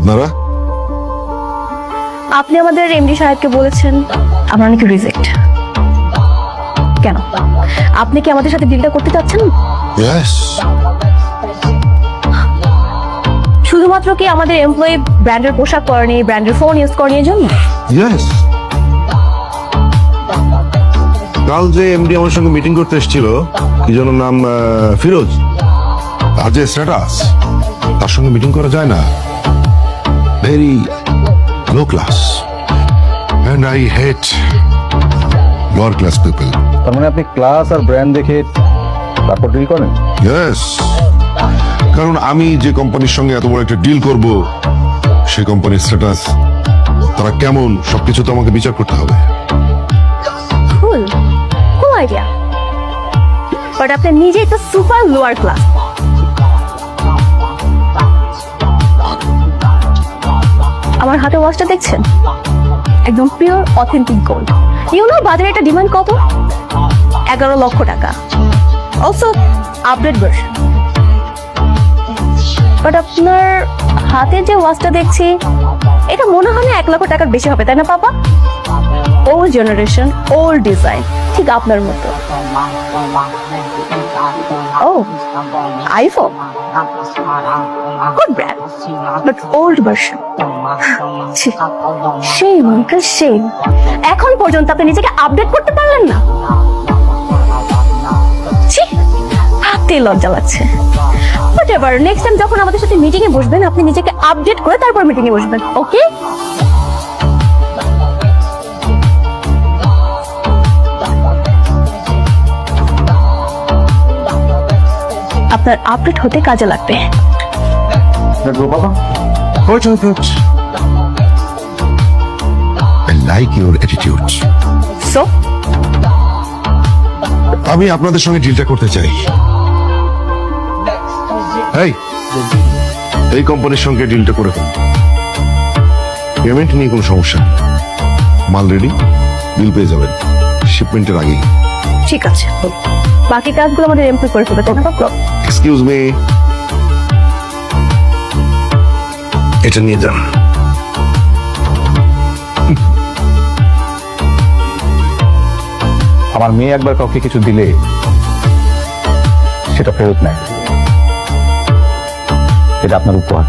আপনারা? আপনি আমাদের এমডি সাহেবকে বলেছেন আমরা নাকি রিজেক্ট। কেন, আপনি কি আমাদের সাথে ডিলটা করতে চাচ্ছেন? ইয়েস। শুধুমাত্র কি আমাদের এমপ্লয়ি ব্র্যান্ডের পোশাক পরেনি, ব্র্যান্ডের ফোন ইউজ করেনি এর জন্য? ইয়েস। কাল যে এমডি আমার সঙ্গে মিটিং করতে এসেছিল, কি যেন নাম, ফিরোজ, আর যে স্ট্যাটাস, তার সঙ্গে মিটিং করা যায় না। Very low class, and I hate lower class people. তার মানে আপনি ক্লাস আর ব্র্যান্ড দেখে তারপর ডিল করেন? ইয়েস, কারণ আমি যে কোম্পানির সঙ্গে এত বড় একটা ডিল করব, সেই কোম্পানির স্ট্যাটাস, তারা কেমন, সবকিছু তো আমাকে বিচার করতে হবে। কুল কুল আইডিয়া, বাট আপনি নিজেই তো সুপার লোয়ার ক্লাস। আমার হাতে ওয়াচটা দেখছেন, একদম pure authentic gold. You know বাজারে একটা ডিমান্ড কত? 11 লক্ষ টাকা। Also update version. বাট আপনার হাতে যে ওয়াচটা দেখছি, এটা মনে হয় না 1 লক্ষ টাকার বেশি হবে, তাই না papa? Old generation, old design, ঠিক আপনার মতো। Oh iPhone, good brand, but old version. সেই মার্কা সেই, এখন পর্যন্ত আপনি নিজেকে আপডেট করতে পারলেন না। ছি, ভাবতেই লজ্জা লাগছে। বাট এবার নেক্সট টাইম যখন আমাদের সাথে মিটিং এ বসবেন, আপনি নিজেকে আপডেট করে তারপর মিটিং এ বসবেন, ওকে? আপনার আপডেট হতে কাজে লাগবে। বাবা, I like your attitude. So আমি আপনাদের সঙ্গে ডিলটা করতে চাই। এই কোম্পানির সঙ্গে ডিলটা করে ফেলুন। পেমেন্ট নিয়ে কোনো সমস্যা নেই, মাল রেডি, বিল পেয়ে যাবেন শিপমেন্টের আগেই। ঠিক আছে, বাকি কাজগুলো আমাদের এমপ্লয় করে ফেলবে, তাই না পাপা? এক্সকিউজ মি, এটা নিয়ে যান। আমার মেয়ে একবার কাউকে কিছু দিলে সেটা ফেরত নেয়, এটা আপনার উপহার।